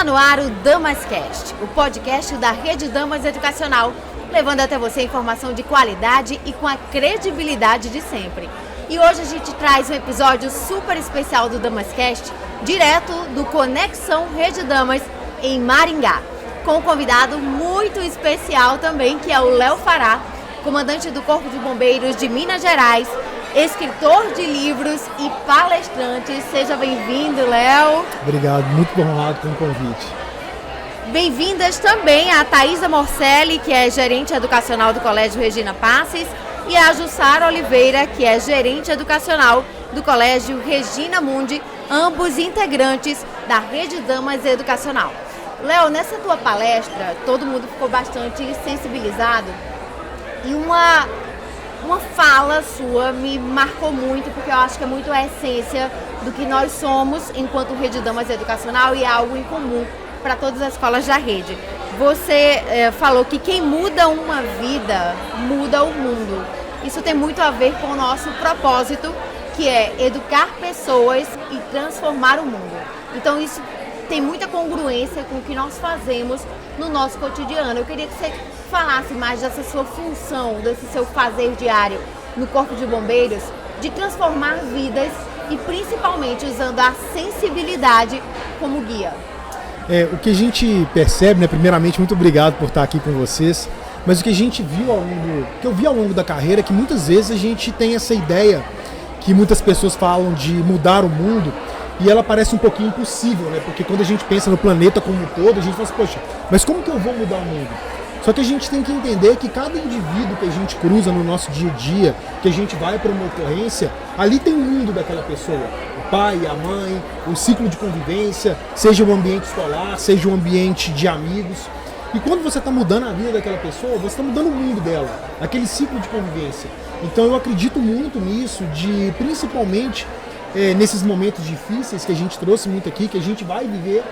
no ar o Damascast, o podcast da Rede Damas Educacional, levando até você informação de qualidade e com a credibilidade de sempre. E hoje a gente traz um episódio super especial do Damascast, direto do Conexão Rede Damas em Maringá, com um convidado muito especial também, que é o Léo Fará, comandante do Corpo de Bombeiros de Minas Gerais, escritor de livros e palestrante. Seja bem-vindo, Léo. Obrigado, muito honrado com o convite. Bem-vindas também a Thaisa Morcelli, que é gerente educacional do Colégio Regina Passes, e a Jussara Oliveira, que é gerente educacional do Colégio Regina Mundi, ambos integrantes da Rede Damas Educacional. Léo, nessa tua palestra, todo mundo ficou bastante sensibilizado e uma fala sua me marcou muito, porque eu acho que é muito a essência do que nós somos enquanto Rede Damas Educacional e é algo em comum para todas as escolas da rede. Você falou que quem muda uma vida, muda o mundo. Isso tem muito a ver com o nosso propósito, que é educar pessoas e transformar o mundo. Então isso tem muita congruência com o que nós fazemos no nosso cotidiano. Eu queria que você falasse mais dessa sua função, desse seu fazer diário no Corpo de Bombeiros, de transformar vidas e principalmente usando a sensibilidade como guia. O que a gente percebe, primeiramente, muito obrigado por estar aqui com vocês, mas o que a gente viu que eu vi ao longo da carreira é que muitas vezes a gente tem essa ideia que muitas pessoas falam de mudar o mundo e ela parece um pouquinho impossível, porque quando a gente pensa no planeta como um todo, a gente fala assim, poxa, mas como que eu vou mudar o mundo? Só que a gente tem que entender que cada indivíduo que a gente cruza no nosso dia a dia, que a gente vai para uma ocorrência, ali tem o mundo daquela pessoa. O pai, a mãe, o ciclo de convivência, seja o ambiente escolar, seja o ambiente de amigos. E quando você está mudando a vida daquela pessoa, você está mudando o mundo dela, aquele ciclo de convivência. Então eu acredito muito nisso, principalmente nesses momentos difíceis que a gente trouxe muito aqui, que a gente vai viver.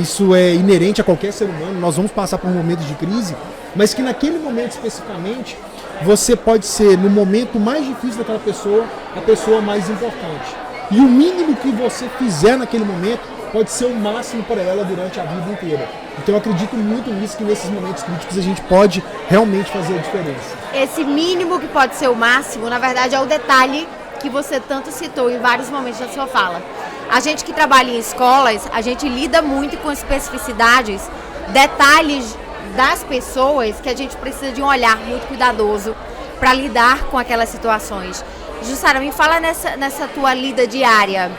Isso é inerente a qualquer ser humano, nós vamos passar por momentos de crise, mas que naquele momento especificamente, você pode ser, no momento mais difícil daquela pessoa, a pessoa mais importante. E o mínimo que você fizer naquele momento pode ser o máximo para ela durante a vida inteira. Então eu acredito muito nisso, que nesses momentos críticos a gente pode realmente fazer a diferença. Esse mínimo que pode ser o máximo, na verdade, é o detalhe que você tanto citou em vários momentos da sua fala. A gente que trabalha em escolas, a gente lida muito com especificidades, detalhes das pessoas que a gente precisa de um olhar muito cuidadoso para lidar com aquelas situações. Jussara, me fala nessa tua lida diária,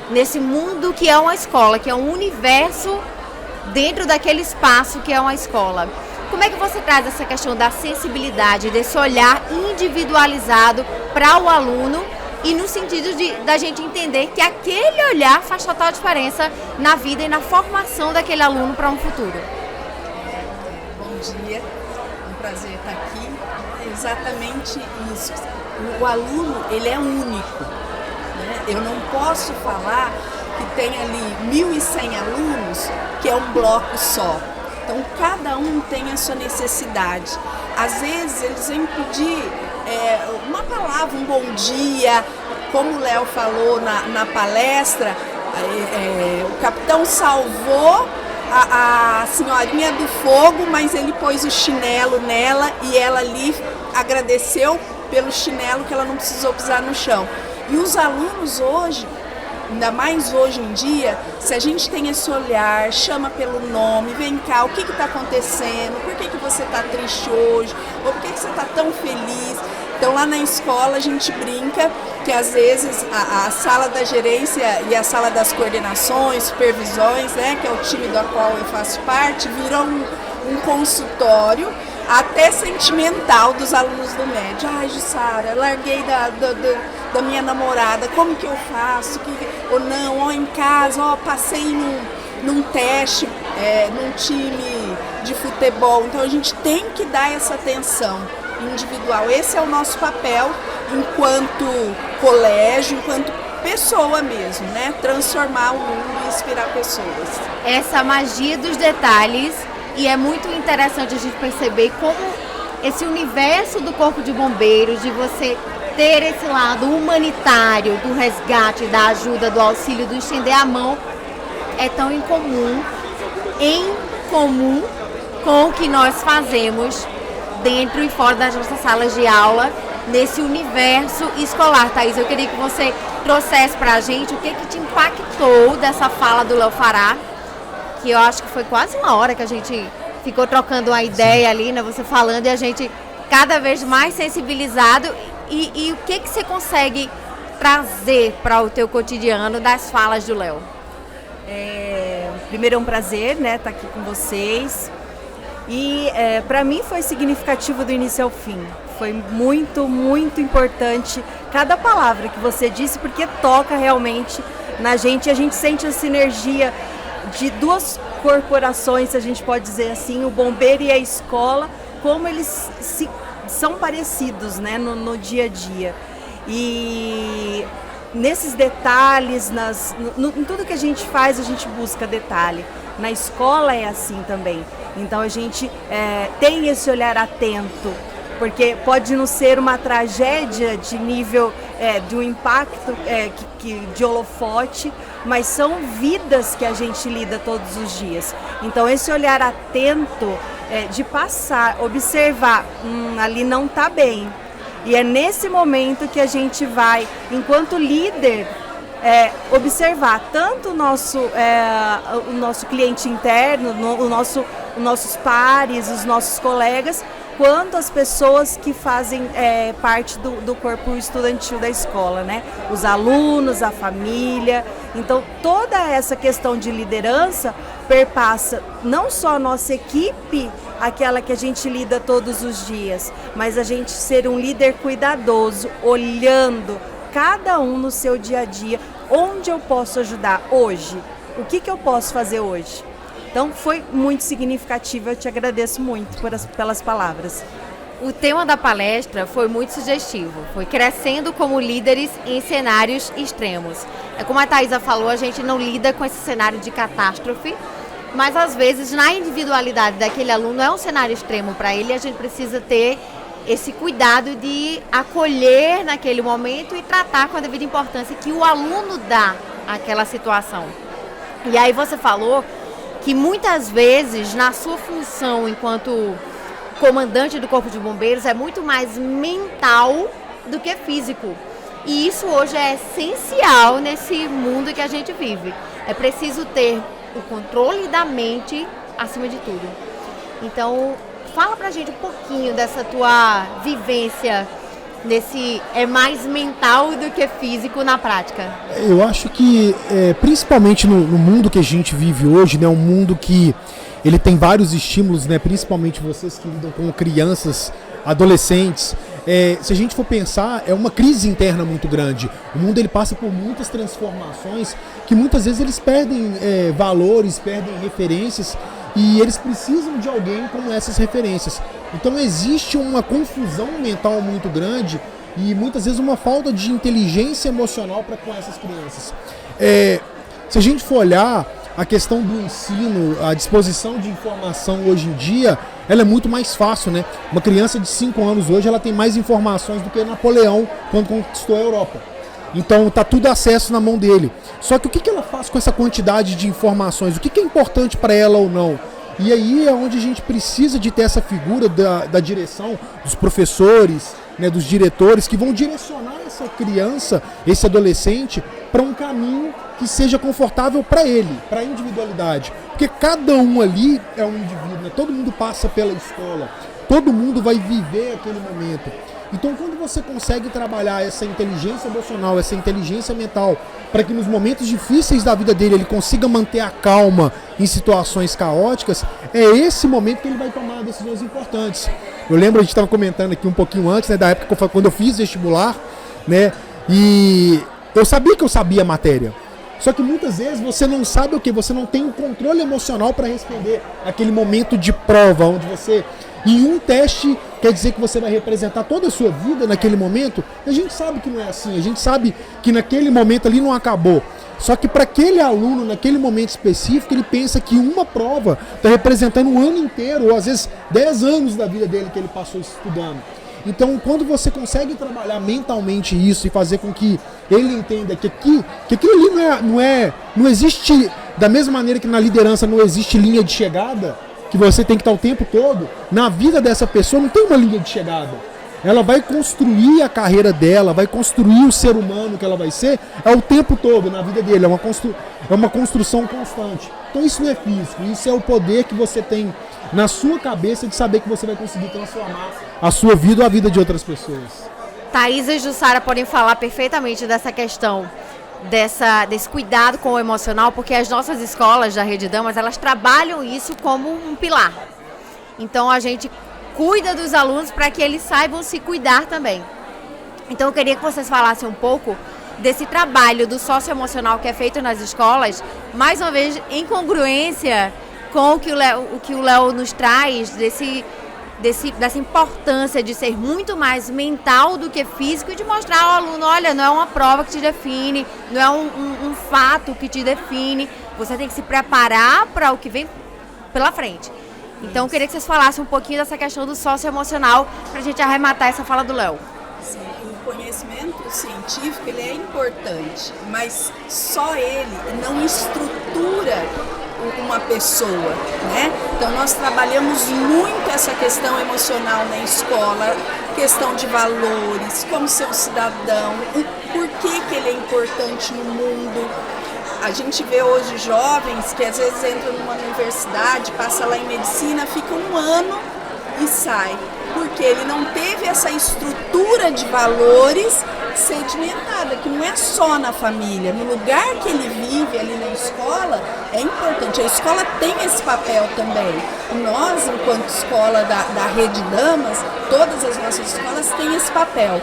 nesse mundo que é uma escola, que é um universo dentro daquele espaço que é uma escola. Como é que você traz essa questão da sensibilidade, desse olhar individualizado para o aluno e no sentido da gente entender que aquele olhar faz total diferença na vida e na formação daquele aluno para um futuro? Bom dia, é um prazer estar aqui. É exatamente isso. O aluno, ele é único. Eu não posso falar que tem ali 1.100 alunos, que é um bloco só. Então, cada um tem a sua necessidade. Às vezes, eles vêm pedir uma palavra, um bom dia. Como o Léo falou na palestra, o capitão salvou a senhorinha do fogo, mas ele pôs o chinelo nela e ela ali agradeceu pelo chinelo que ela não precisou pisar no chão. E os alunos hoje, ainda mais hoje em dia, se a gente tem esse olhar, chama pelo nome, vem cá, o que está acontecendo, por que você está triste hoje, ou por que você está tão feliz? Então lá na escola a gente brinca que às vezes a sala da gerência e a sala das coordenações, supervisões, que é o time do qual eu faço parte, viram um consultório até sentimental dos alunos do médio. Ai, Jussara, larguei da minha namorada, como que eu faço? Ou não, ou em casa, passei num teste, num time de futebol. Então a gente tem que dar essa atenção individual. Esse é o nosso papel enquanto colégio, enquanto pessoa mesmo, transformar o mundo e inspirar pessoas. Essa magia dos detalhes, e é muito interessante a gente perceber como esse universo do Corpo de Bombeiros, de você ter esse lado humanitário, do resgate, da ajuda, do auxílio, do estender a mão, é tão incomum em comum com o que nós fazemos dentro e fora das nossas salas de aula, nesse universo escolar. Thaís, eu queria que você trouxesse para a gente o que te impactou dessa fala do Léo Fará, que eu acho que foi quase uma hora que a gente ficou trocando uma ideia ali, né? Você falando e a gente cada vez mais sensibilizado. E o que você consegue trazer para o teu cotidiano das falas do Léo? Primeiro é um prazer, né, estar aqui com vocês. E para mim foi significativo do início ao fim. Foi muito, muito importante cada palavra que você disse, porque toca realmente na gente. A gente sente a sinergia de duas corporações, se a gente pode dizer assim, o bombeiro e a escola, como eles são parecidos, né, no dia a dia. E nesses detalhes, em tudo que a gente faz, a gente busca detalhe. Na escola é assim também. Então a gente tem esse olhar atento, porque pode não ser uma tragédia de nível de um impacto de holofote, mas são vidas que a gente lida todos os dias. Então esse olhar atento de passar, observar, ali não está bem. E é nesse momento que a gente vai, enquanto líder, observar tanto o nosso cliente interno, os nossos pares, os nossos colegas, quanto as pessoas que fazem parte do corpo estudantil da escola, né? Os alunos, a família. Então, toda essa questão de liderança perpassa não só a nossa equipe, aquela que a gente lida todos os dias, mas a gente ser um líder cuidadoso, olhando cada um no seu dia a dia, onde eu posso ajudar hoje, o que eu posso fazer hoje. Então foi muito significativo, eu te agradeço muito pelas palavras. O tema da palestra foi muito sugestivo, foi crescendo como líderes em cenários extremos. Como a Thaisa falou, a gente não lida com esse cenário de catástrofe, mas às vezes na individualidade daquele aluno é um cenário extremo para ele, e a gente precisa ter esse cuidado de acolher naquele momento e tratar com a devida importância que o aluno dá àquela situação. E aí você falou que muitas vezes, na sua função enquanto comandante do Corpo de Bombeiros, é muito mais mental do que físico. E isso hoje é essencial nesse mundo que a gente vive. É preciso ter o controle da mente acima de tudo. Então, fala pra gente um pouquinho dessa tua vivência nesse mais mental do que físico na prática. Eu acho que, principalmente no mundo que a gente vive hoje, né, um mundo que ele tem vários estímulos, né, principalmente vocês que lidam com crianças, adolescentes, se a gente for pensar, é uma crise interna muito grande. O mundo ele passa por muitas transformações que muitas vezes eles perdem valores, perdem referências, e eles precisam de alguém como essas referências. Então existe uma confusão mental muito grande e muitas vezes uma falta de inteligência emocional para com essas crianças. Se a gente for olhar a questão do ensino, a disposição de informação hoje em dia, ela é muito mais fácil, né? Uma criança de 5 anos hoje, ela tem mais informações do que Napoleão quando conquistou a Europa. Então está tudo acesso na mão dele. Só que o que ela faz com essa quantidade de informações? O que é importante para ela ou não? E aí é onde a gente precisa de ter essa figura da direção, dos professores, né, dos diretores, que vão direcionar essa criança, esse adolescente, para um caminho que seja confortável para ele, para a individualidade. Porque cada um ali é um indivíduo, né? Todo mundo passa pela escola, todo mundo vai viver aquele momento. Então, quando você consegue trabalhar essa inteligência emocional, essa inteligência mental, para que nos momentos difíceis da vida dele ele consiga manter a calma em situações caóticas, é esse momento que ele vai tomar decisões importantes. Eu lembro, a gente estava comentando aqui um pouquinho antes, né, da época quando eu fiz vestibular, né, e eu sabia que eu sabia a matéria. Só que muitas vezes você não sabe o que? Você não tem o controle emocional para responder aquele momento de prova, onde você, em um teste, quer dizer que você vai representar toda a sua vida naquele momento. A gente sabe que não é assim, a gente sabe que naquele momento ali não acabou. Só que para aquele aluno, naquele momento específico, ele pensa que uma prova está representando um ano inteiro, ou às vezes 10 anos da vida dele que ele passou estudando. Então, quando você consegue trabalhar mentalmente isso e fazer com que ele entenda que aquilo ali não existe Da mesma maneira que na liderança não existe linha de chegada, que você tem que estar o tempo todo, na vida dessa pessoa não tem uma linha de chegada. Ela vai construir a carreira dela, vai construir o ser humano que ela vai ser, o tempo todo na vida dele, é uma construção constante. Então isso não é físico, isso é o poder que você tem na sua cabeça de saber que você vai conseguir transformar a sua vida ou a vida de outras pessoas. Thaisa e Jussara podem falar perfeitamente dessa questão, desse cuidado com o emocional, porque as nossas escolas da Rede Damas, elas trabalham isso como um pilar. Então a gente cuida dos alunos para que eles saibam se cuidar também. Então eu queria que vocês falassem um pouco desse trabalho do socioemocional que é feito nas escolas, mais uma vez em congruência com o que o Léo nos traz, dessa importância de ser muito mais mental do que físico e de mostrar ao aluno, olha, não é uma prova que te define, não é um fato que te define, você tem que se preparar para o que vem pela frente. Então, eu queria que vocês falassem um pouquinho dessa questão do socioemocional para a gente arrematar essa fala do Léo. Sim, o conhecimento científico ele é importante, mas só ele não estrutura uma pessoa, né? Então, nós trabalhamos muito essa questão emocional na escola, questão de valores, como ser um cidadão, por que ele é importante no mundo. A gente vê hoje jovens que às vezes entram numa universidade, passa lá em medicina, fica um ano e sai. Porque ele não teve essa estrutura de valores sedimentada, que não é só na família. No lugar que ele vive ali na escola, é importante. A escola tem esse papel também. Nós, enquanto escola da Rede Damas, todas as nossas escolas têm esse papel,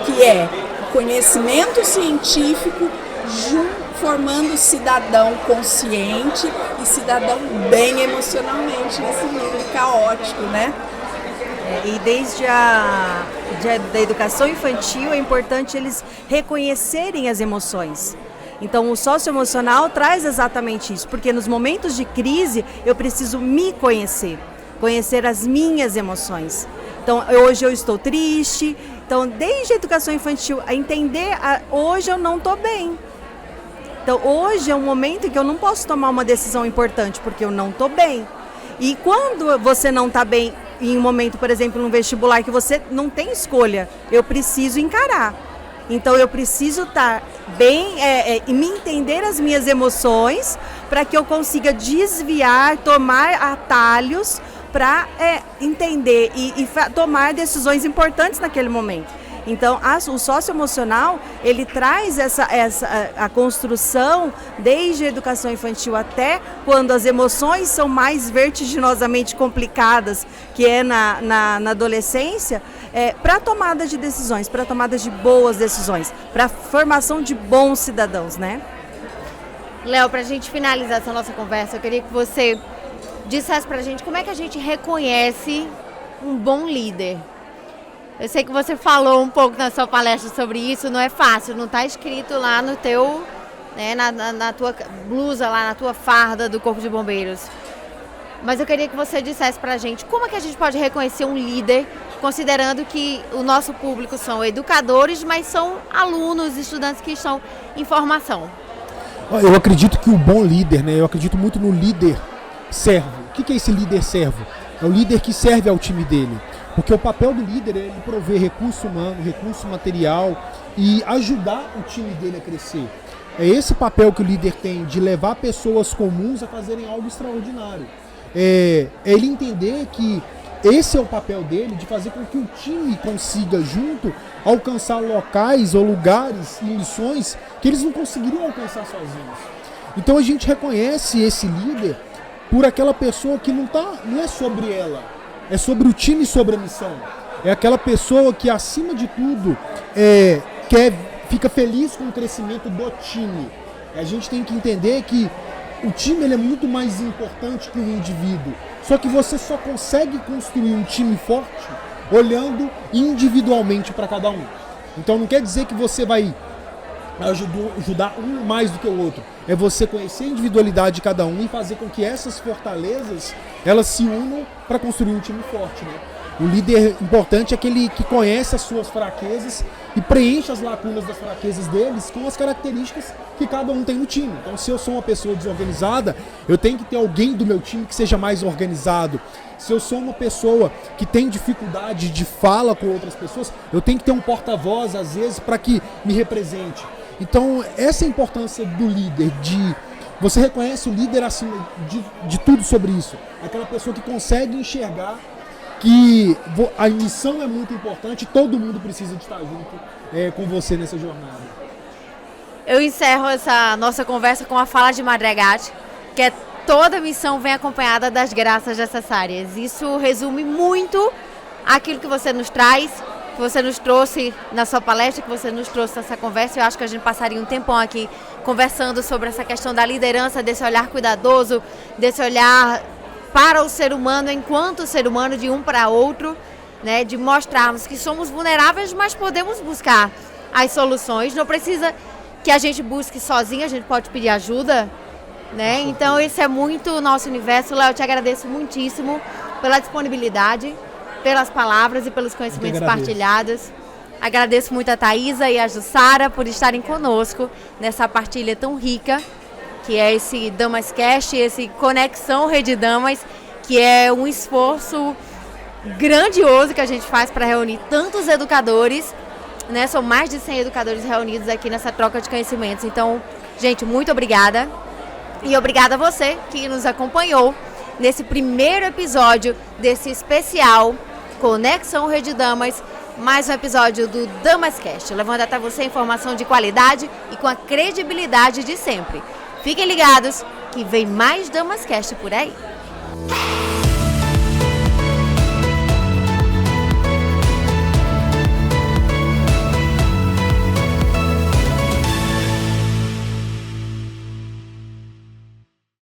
que é o conhecimento científico formando cidadão consciente e cidadão bem emocionalmente nesse mundo caótico, né? E desde da educação infantil é importante eles reconhecerem as emoções. Então o socioemocional traz exatamente isso, porque nos momentos de crise eu preciso me conhecer as minhas emoções. Então hoje eu estou triste, então desde a educação infantil a entender, hoje eu não estou bem. Então hoje é um momento em que eu não posso tomar uma decisão importante porque eu não estou bem. E quando você não está bem em um momento, por exemplo, no vestibular que você não tem escolha, eu preciso encarar. Então eu preciso estar bem e me entender as minhas emoções para que eu consiga desviar, tomar atalhos para entender e tomar decisões importantes naquele momento. Então, o socioemocional, ele traz a construção desde a educação infantil até quando as emoções são mais vertiginosamente complicadas, que é na adolescência, para tomada de decisões, para tomada de boas decisões, para formação de bons cidadãos, né? Léo, para a gente finalizar essa nossa conversa, eu queria que você dissesse para a gente como é que a gente reconhece um bom líder. Eu sei que você falou um pouco na sua palestra sobre isso, não é fácil, não está escrito lá no teu, né, na tua blusa, lá na tua farda do Corpo de Bombeiros. Mas eu queria que você dissesse pra gente como é que a gente pode reconhecer um líder, considerando que o nosso público são educadores, mas são alunos, estudantes que estão em formação. Eu acredito que o bom líder, né, eu acredito muito no líder servo. O que é esse líder servo? É o líder que serve ao time dele. Porque o papel do líder é ele prover recurso humano, recurso material e ajudar o time dele a crescer. É esse papel que o líder tem, de levar pessoas comuns a fazerem algo extraordinário. É ele entender que esse é o papel dele, de fazer com que o time consiga junto alcançar locais ou lugares e missões que eles não conseguiriam alcançar sozinhos. Então a gente reconhece esse líder por aquela pessoa que não é sobre ela. É sobre o time e sobre a missão. É aquela pessoa que, acima de tudo, fica feliz com o crescimento do time. A gente tem que entender que o time ele é muito mais importante que o indivíduo. Só que você só consegue construir um time forte olhando individualmente para cada um. Então não quer dizer que você vai ajudar um mais do que o outro. É você conhecer a individualidade de cada um e fazer com que essas fortalezas elas se unam para construir um time forte, né? O líder importante é aquele que conhece as suas fraquezas e preenche as lacunas das fraquezas deles com as características que cada um tem no time. Então, se eu sou uma pessoa desorganizada, eu tenho que ter alguém do meu time que seja mais organizado. Se eu sou uma pessoa que tem dificuldade de fala com outras pessoas, eu tenho que ter um porta-voz, às vezes, para que me represente. Então, essa é a importância do líder, você reconhece o líder acima de tudo sobre isso. Aquela pessoa que consegue enxergar que a missão é muito importante e todo mundo precisa de estar junto com você nessa jornada. Eu encerro essa nossa conversa com a fala de Madregatti, que é: toda missão vem acompanhada das graças necessárias. Isso resume muito aquilo que você nos traz, que você nos trouxe na sua palestra, que você nos trouxe nessa conversa. Eu acho que a gente passaria um tempão aqui conversando sobre essa questão da liderança, desse olhar cuidadoso, desse olhar para o ser humano enquanto ser humano, de um para outro, né? De mostrarmos que somos vulneráveis, mas podemos buscar as soluções. Não precisa que a gente busque sozinho, a gente pode pedir ajuda, né? Então esse é muito o nosso universo. Léo, eu te agradeço muitíssimo pela disponibilidade, pelas palavras e pelos conhecimentos partilhados. Agradeço muito a Thaisa e a Jussara por estarem conosco nessa partilha tão rica, que é esse Damascast, esse Conexão Rede Damas, que é um esforço grandioso que a gente faz para reunir tantos educadores, né? São mais de 100 educadores reunidos aqui nessa troca de conhecimentos. Então, gente, muito obrigada. E obrigada a você que nos acompanhou nesse primeiro episódio desse especial Conexão Rede Damas, mais um episódio do Damascast, levando até você informação de qualidade e com a credibilidade de sempre. Fiquem ligados que vem mais Damascast por aí.